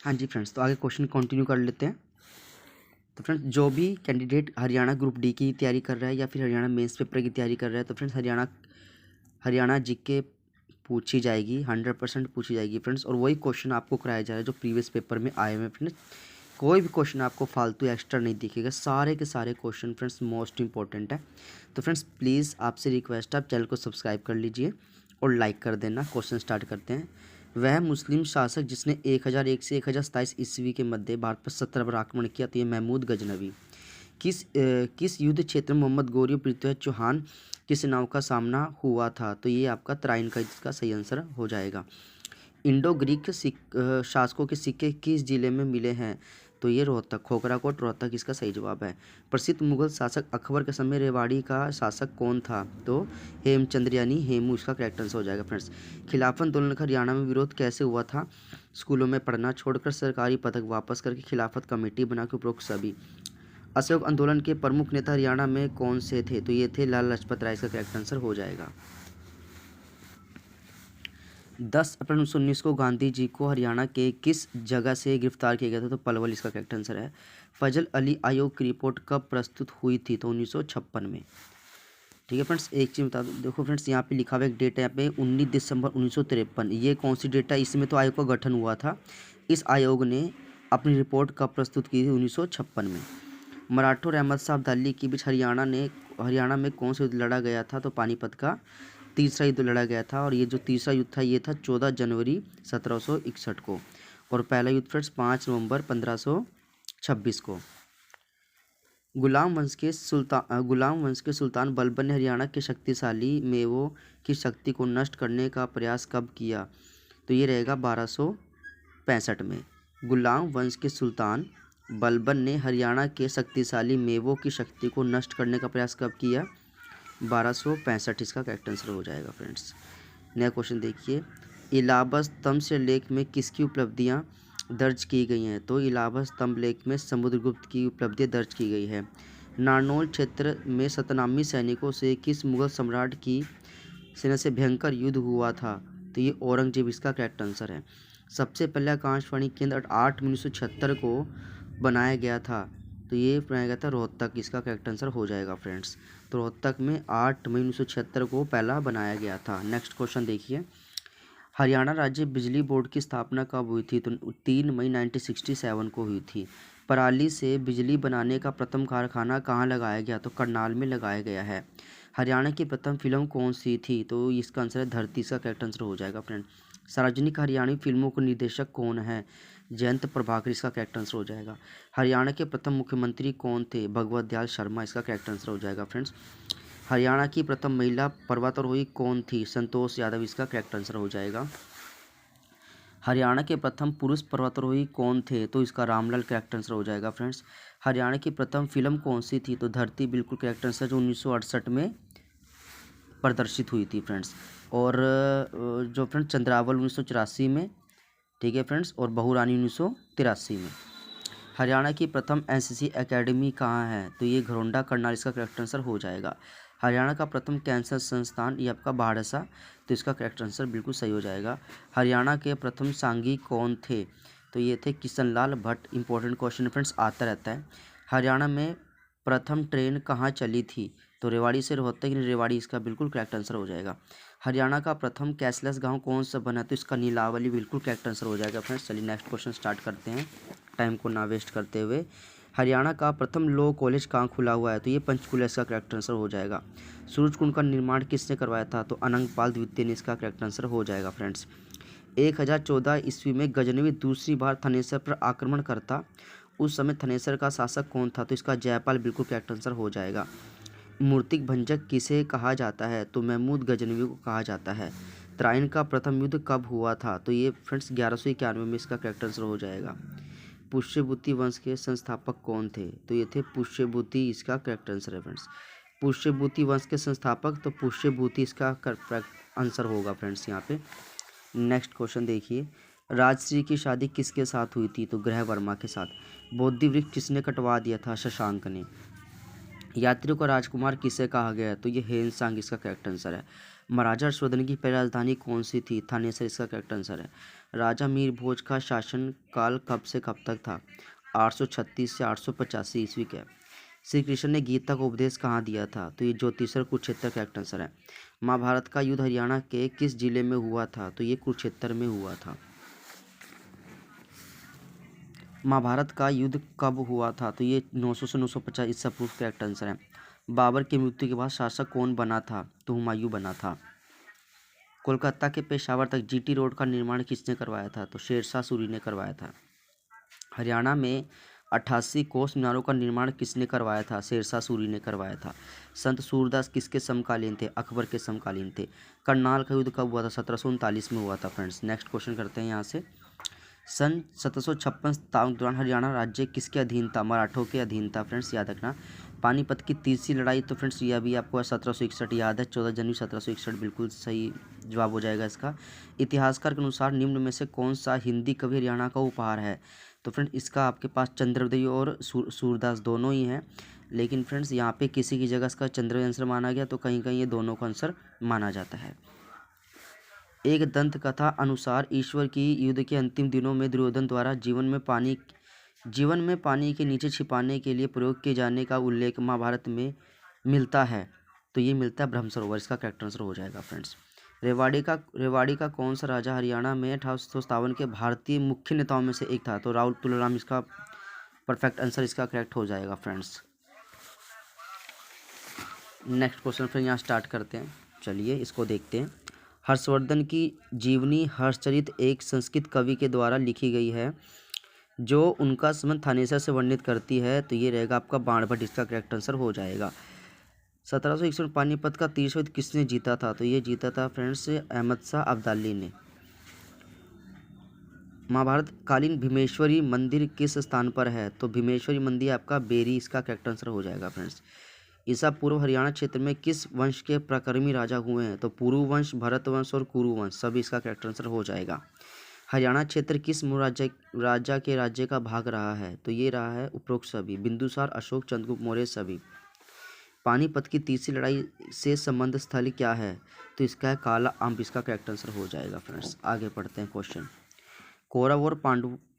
हाँ जी फ्रेंड्स, तो आगे क्वेश्चन कंटिन्यू कर लेते हैं। तो फ्रेंड्स, जो भी कैंडिडेट हरियाणा ग्रुप डी की तैयारी कर रहा है या फिर हरियाणा मेंस पेपर की तैयारी कर रहा है, तो फ्रेंड्स हरियाणा जीके पूछी जाएगी, 100% पूछी जाएगी फ्रेंड्स। और वही क्वेश्चन आपको कराया जा रहा है जो प्रीवियस पेपर में आए हुए हैं फ्रेंड्स। कोई भी क्वेश्चन आपको फालतू एक्स्ट्रा नहीं दिखेगा, सारे के सारे क्वेश्चन फ्रेंड्स मोस्ट इंपॉर्टेंट है। तो फ्रेंड्स प्लीज़ आपसे रिक्वेस्ट है, आप चैनल को सब्सक्राइब कर लीजिए और लाइक कर देना। क्वेश्चन स्टार्ट करते हैं। वह मुस्लिम शासक जिसने 1001 से 1027 ईस्वी के मध्य भारत पर 17 बार आक्रमण किया, तो ये महमूद गजनवी। किस युद्ध क्षेत्र में मोहम्मद गौरी और पृथ्वी चौहान की सेनाओं का सामना हुआ था, तो ये आपका तराइन का इसका सही आंसर हो जाएगा। इंडो ग्रीक शासकों के सिक्के किस जिले में मिले हैं, तो ये रोहतक, खोखराकोट रोहतक इसका सही जवाब है। प्रसिद्ध मुगल शासक अकबर के समय रेवाड़ी का शासक कौन था, तो हेमचंद्र यानी हेमू इसका करेक्ट आंसर हो जाएगा फ्रेंड्स। खिलाफत आंदोलन का हरियाणा में विरोध कैसे हुआ था, स्कूलों में पढ़ना छोड़कर सरकारी पदक वापस करके खिलाफत कमेटी बनाकर उपरोक्त सभी। अशोक आंदोलन के प्रमुख नेता हरियाणा में कौन से थे, तो ये थे लाला लाजपत राय, इसका करेक्ट आंसर हो जाएगा। 10 अप्रैल 1919 को गांधी जी को हरियाणा के किस जगह से गिरफ्तार किया गया था, तो पलवल इसका करेक्ट आंसर है। फजल अली आयोग की रिपोर्ट कब प्रस्तुत हुई थी, तो 1956 में। ठीक है फ्रेंड्स, एक चीज़ बता दो, देखो फ्रेंड्स यहाँ पे लिखा हुआ एक डेट है, यहाँ पे 19 दिसंबर 1953। ये कौन सी डेट है, इसमें तो आयोग का गठन हुआ था। इस आयोग ने अपनी रिपोर्ट कब प्रस्तुत की थी, 1956 में। मराठा और अहमद शाह अब्दाली के बीच हरियाणा में कौन सा युद्ध लड़ा गया था, तो पानीपत का तीसरा युद्ध लड़ा गया था। और ये जो तीसरा युद्ध था ये था 14 जनवरी 1761 को। और पहला युद्ध फ्रेंड्स 5 नवंबर 1526 को। गुलाम वंश के सुल्तान बलबन ने हरियाणा के शक्तिशाली मेवों की शक्ति को नष्ट करने का प्रयास कब किया, तो ये रहेगा 1265 में। गुलाम वंश के सुल्तान बलबन ने हरियाणा के शक्तिशाली मेवों की शक्ति को नष्ट करने का प्रयास कब किया, 1265 इसका करेक्ट आंसर हो जाएगा फ्रेंड्स। नया क्वेश्चन देखिए। इलाहाबाद स्तंभ शिलालेख में किसकी उपलब्धियां दर्ज की गई हैं, तो इलाहाबाद स्तंभ लेख में समुद्रगुप्त की उपलब्धियां दर्ज की गई है। नारनौल क्षेत्र में सतनामी सैनिकों से किस मुगल सम्राट की सेना से भयंकर युद्ध हुआ था, तो ये औरंगजेब इसका करेक्ट आंसर है। सबसे पहले आकाशवाणी केंद्र 8 मई 1976 को बनाया गया था, तो ये बनाया गया था रोहतक, इसका करेक्ट आंसर हो जाएगा फ्रेंड्स। तो रोहतक में 8 मई 1976 को पहला बनाया गया था। नेक्स्ट क्वेश्चन देखिए। हरियाणा राज्य बिजली बोर्ड की स्थापना कब हुई थी, तो 3 मई 1967 को हुई थी। पराली से बिजली बनाने का प्रथम कारखाना कहाँ लगाया गया, तो करनाल में लगाया गया है। हरियाणा की प्रथम फिल्म कौन सी थी, तो इसका आंसर है धरती, इसका करेक्ट आंसर हो जाएगा फ्रेंड। सार्वजनिक हरियाणवी फिल्मों के निर्देशक कौन है, जयंत प्रभाकर, इसका करेक्ट आंसर हो जाएगा। हरियाणा के प्रथम मुख्यमंत्री कौन थे, भगवत दयाल शर्मा, इसका करेक्ट आंसर हो जाएगा फ्रेंड्स। हरियाणा की प्रथम महिला पर्वतारोही कौन थी, संतोष यादव, इसका करेक्ट आंसर हो जाएगा। हरियाणा के प्रथम पुरुष पर्वतारोही कौन थे, तो इसका रामलाल करेक्ट आंसर हो जाएगा फ्रेंड्स। हरियाणा की प्रथम फिल्म कौन सी थी, तो धरती बिल्कुल करेक्ट आंसर, जो 1968 में प्रदर्शित हुई थी फ्रेंड्स। और जो फ्रेंड्स चंद्रावल 1984 में, ठीक है फ्रेंड्स, और बहू रानी 1983 में। हरियाणा की प्रथम एनसीसी एकेडमी कहाँ है, तो ये घरोंडा करनाल, इसका करेक्ट आंसर हो जाएगा। हरियाणा का प्रथम कैंसर संस्थान ये आपका बाढ़सा, तो इसका करेक्ट आंसर बिल्कुल सही हो जाएगा। हरियाणा के प्रथम सांघी कौन थे, तो ये थे Kishanlal Bhatt. Important question friends आता रहता है। हरियाणा में प्रथम ट्रेन कहाँ चली थी, तो रेवाड़ी से रोहतक, रेवाड़ी इसका बिल्कुल करेक्ट आंसर हो जाएगा। हरियाणा का प्रथम कैशलेस गांव कौन सा बना, तो इसका नीलावली बिल्कुल करेक्ट आंसर हो जाएगा फ्रेंड्स। चलिए नेक्स्ट क्वेश्चन स्टार्ट करते हैं टाइम को ना वेस्ट करते हुए। हरियाणा का प्रथम लॉ कॉलेज कहाँ खुला हुआ है, तो ये पंचकुला, इसका करेक्ट आंसर हो जाएगा। सूरजकुंड का निर्माण किसने करवाया था, तो अनंगपाल द्वितीय ने, इसका करेक्ट आंसर हो जाएगा फ्रेंड्स। 1014 ईस्वी में गजनवी दूसरी बार थनेसर पर आक्रमण करता, उस समय थनेसर का शासक कौन था, तो इसका जयपाल बिल्कुल करेक्ट आंसर हो जाएगा। मूर्तिक भंजक किसे कहा जाता है, तो महमूद गजनवी को कहा जाता है। तराइन का प्रथम युद्ध कब हुआ था, तो ये फ्रेंड्स 1191 में, इसका करेक्ट आंसर हो जाएगा। पुष्यभूति वंश के संस्थापक कौन थे, तो ये थे पुष्यभूति, इसका करेक्ट आंसर है फ्रेंड्स। पुष्यभूति वंश के संस्थापक, तो पुष्यभूति इसका करेक्ट आंसर होगा फ्रेंड्स यहाँ पे। नेक्स्ट क्वेश्चन देखिए। राजश्री की शादी किसके साथ हुई थी, तो ग्रह वर्मा के साथ। बोधि वृक्ष किसने कटवा दिया था, शशांक ने। यात्रियों का राजकुमार किसे कहा गया है, तो ये हेनसांग, इसका करेक्ट आंसर है। महाराजा हर्षवर्धन की पहली राजधानी कौन सी थी? थानेसर इसका करेक्ट आंसर है। राजा मीर भोज का शासन काल कब से कब तक था? 836 से 885 ईस्वी का। श्री कृष्ण ने गीता को उपदेश कहाँ दिया था? तो ये ज्योतिषर कुरुक्षेत्र का करेक्ट आंसर है। महाभारत का युद्ध हरियाणा के किस जिले में हुआ था? तो ये कुरुक्षेत्र में हुआ था। महाभारत का युद्ध कब हुआ था? तो ये 900 से 950 ईसा पूर्व का करेक्ट आंसर है। बाबर की मृत्यु के बाद शासक कौन बना था? तो हुमायूं बना था। कोलकाता के पेशावर तक जीटी रोड का निर्माण किसने करवाया था? तो शेरशाह सूरी ने करवाया था। हरियाणा में 88 कोस मीनारों का निर्माण किसने करवाया था? शेरशाह सूरी ने करवाया था। संत सूरदास किसके समकालीन थे? अकबर के समकालीन थे। करनाल का युद्ध कब हुआ था? 1739 में हुआ था फ्रेंड्स। नेक्स्ट क्वेश्चन करते हैं यहाँ से। सन 1756 के दौरान हरियाणा राज्य किसके अधीन था? मराठों के अधीन था फ्रेंड्स, याद रखना। पानीपत की तीसरी लड़ाई, तो फ्रेंड्स यह भी आपको 1761 याद है। 14 जनवरी 1761 बिल्कुल सही जवाब हो जाएगा इसका। इतिहासकार के अनुसार निम्न में से कौन सा हिंदी कवि हरियाणा का उपहार है? तो फ्रेंड्स इसका आपके पास चंद्रोदय और सूरदास दोनों ही हैं, लेकिन फ्रेंड्स यहाँ पे किसी की जगह इसका चंद्रोदय आंसर माना गया, तो कहीं कहीं ये दोनों का आंसर माना जाता है। एक दंत कथा अनुसार ईश्वर की युद्ध के अंतिम दिनों में दुर्योधन द्वारा जीवन में पानी के नीचे छिपाने के लिए प्रयोग किए जाने का उल्लेख महाभारत में मिलता है। तो ये मिलता है ब्रह्म सरोवर, इसका करेक्ट आंसर हो जाएगा फ्रेंड्स। रेवाड़ी का कौन सा राजा हरियाणा में 1857 के भारतीय मुख्य नेताओं में से एक था? तो राहुल तुलराम इसका परफेक्ट आंसर, इसका करेक्ट हो जाएगा फ्रेंड्स। नेक्स्ट क्वेश्चन फ्रेंड यहाँ स्टार्ट करते हैं, चलिए इसको देखते हैं। हर्षवर्धन की जीवनी हर्षचरित एक संस्कृत कवि के द्वारा लिखी गई है जो उनका संबंध थानेसर से वर्णित करती है। तो ये रहेगा आपका बाणभट्ट, इसका करेक्ट आंसर हो जाएगा। 1761 में पानीपत का तीसरा युद्ध किसने जीता था? तो ये जीता था फ्रेंड्स अहमद शाह अब्दाली ने। महाभारत कालीन भीमेश्वरी मंदिर किस स्थान पर है? तो भीमेश्वरी मंदिर आपका बेरी, इसका करेक्ट आंसर हो जाएगा फ्रेंड्स। ईसा पूर्व हरियाणा क्षेत्र में किस वंश के प्रकर्मी राजा हुए हैं? तो पुरु वंश, भरत वंश और कुरु वंश, सभी इसका करेक्ट आंसर हो जाएगा। हरियाणा क्षेत्र किस राजा के राज्य का भाग रहा है? तो ये रहा है उपरोक्त सभी, बिंदुसार, अशोक, चंद्रगुप्त मौर्य सभी। पानीपत की तीसरी लड़ाई से संबंध स्थल क्या है? तो इसका है काला अम्ब, इसका करेक्ट आंसर हो जाएगा फ्रेंड्स। आगे पढ़ते हैं क्वेश्चन। कौरव और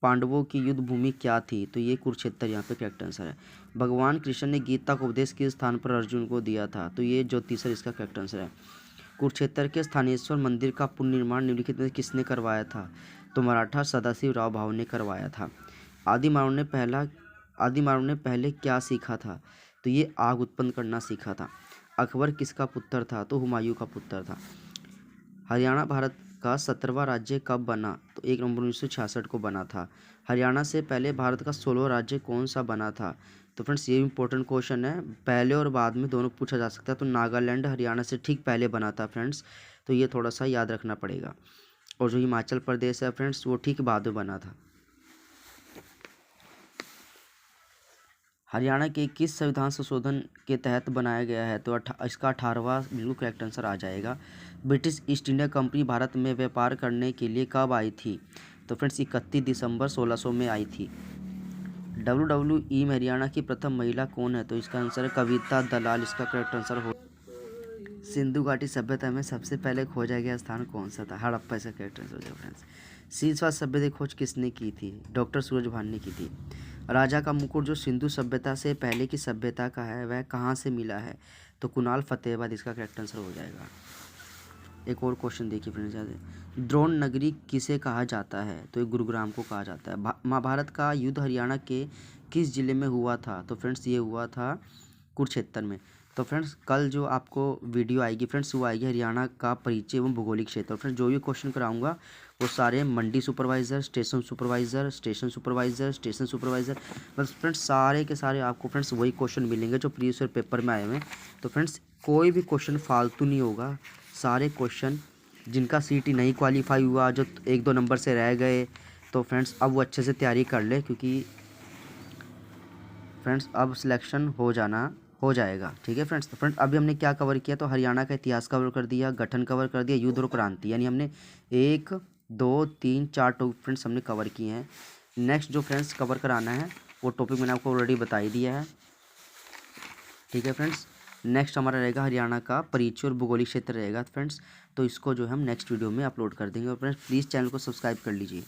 पांडवों की युद्ध भूमि क्या थी? तो ये कुरुक्षेत्र यहाँ पे करेक्ट आंसर है। भगवान कृष्ण ने गीता का उपदेश किस स्थान पर अर्जुन को दिया था? तो ये ज्योतिषर, इसका करेक्ट आंसर है। कुरुक्षेत्र के स्थानेश्वर मंदिर का पुनर्निर्माण निम्नलिखित में किसने करवाया था? तो मराठा सदाशिव राव भाव ने करवाया था। आदि मानव ने पहले क्या सीखा था? तो ये आग उत्पन्न करना सीखा था। अकबर किसका पुत्र था? तो हुमायूं का पुत्र था। हरियाणा भारत का 17वां राज्य कब बना? तो 1 नवंबर 1966 को बना था। हरियाणा से पहले भारत का 16वां राज्य कौन सा बना था? तो फ्रेंड्स ये इंपॉर्टेंट क्वेश्चन है, पहले और बाद में दोनों पूछा जा सकता है। तो नागालैंड हरियाणा से ठीक पहले बना था फ्रेंड्स, तो ये थोड़ा सा याद रखना पड़ेगा। और जो हिमाचल प्रदेश है फ्रेंड्स वो ठीक बाद में बना था। हरियाणा के किस संविधान संशोधन के तहत बनाया गया है? तो इसका 18वां बिल्कुल करेक्ट आंसर आ जाएगा। British east India company Bharat में व्यापार करने के लिए कब आई थी? तो फ्रेंड्स 31 दिसंबर 1600 में आई थी। WWE में हरियाणा की प्रथम महिला कौन है? तो इसका आंसर है कविता दलाल, इसका करेक्ट आंसर हो। सिंधु घाटी सभ्यता में सबसे पहले खोजा गया स्थान कौन सा था? हड़प्पा, इसका करेक्ट आंसर हो जाएगा फ्रेंड्स। सिंधु सभ्यता की खोज किसने की थी? डॉक्टर सूरज भान ने की थी। राजा का मुकुट जो सिंधु सभ्यता से पहले की सभ्यता का है वह कहाँ से मिला है? तो कुणाल फतेहाबाद, इसका करेक्ट आंसर हो जाएगा। एक और क्वेश्चन देखिए फ्रेंड्स, द्रोण नगरी किसे कहा जाता है? तो ये गुरुग्राम को कहा जाता है। महाभारत का युद्ध हरियाणा के किस जिले में हुआ था? तो फ्रेंड्स ये हुआ था कुरुक्षेत्र में। तो फ्रेंड्स कल जो आपको वीडियो आएगी फ्रेंड्स वो आएगी हरियाणा का परिचय एवं भौगोलिक क्षेत्र। फ्रेंड्स जो भी क्वेश्चन कराऊंगा वो सारे मंडी सुपरवाइज़र, स्टेशन सुपरवाइज़र बस फ्रेंड्स सारे के सारे आपको फ्रेंड्स वही क्वेश्चन मिलेंगे जो प्रीवियस ईयर पेपर में आए हुए हैं। तो फ्रेंड्स कोई भी क्वेश्चन फालतू नहीं होगा, सारे क्वेश्चन जिनका सीटी नहीं क्वालिफाई हुआ, जो 1-2 नंबर से रह गए, तो फ्रेंड्स अब वो अच्छे से तैयारी कर ले, क्योंकि फ्रेंड्स अब सिलेक्शन हो जाएगा। ठीक है फ्रेंड्स। तो फ्रेंड्स अभी हमने क्या कवर किया? तो हरियाणा का इतिहास कवर कर दिया, गठन कवर कर दिया, युद्ध और क्रांति, यानी हमने 1 2 3 4 टॉपिक फ्रेंड्स हमने कवर किए हैं। नेक्स्ट जो फ्रेंड्स कवर कराना है वो टॉपिक मैंने आपको ऑलरेडी बता ही दिया है। ठीक है फ्रेंड्स। नेक्स्ट हमारा रहेगा हरियाणा का परिचय और भूगोलिक क्षेत्र रहेगा फ्रेंड्स। तो इसको जो है हम नेक्स्ट वीडियो में अपलोड कर देंगे। और फ्रेंड्स प्लीज़ चैनल को सब्सक्राइब कर लीजिए।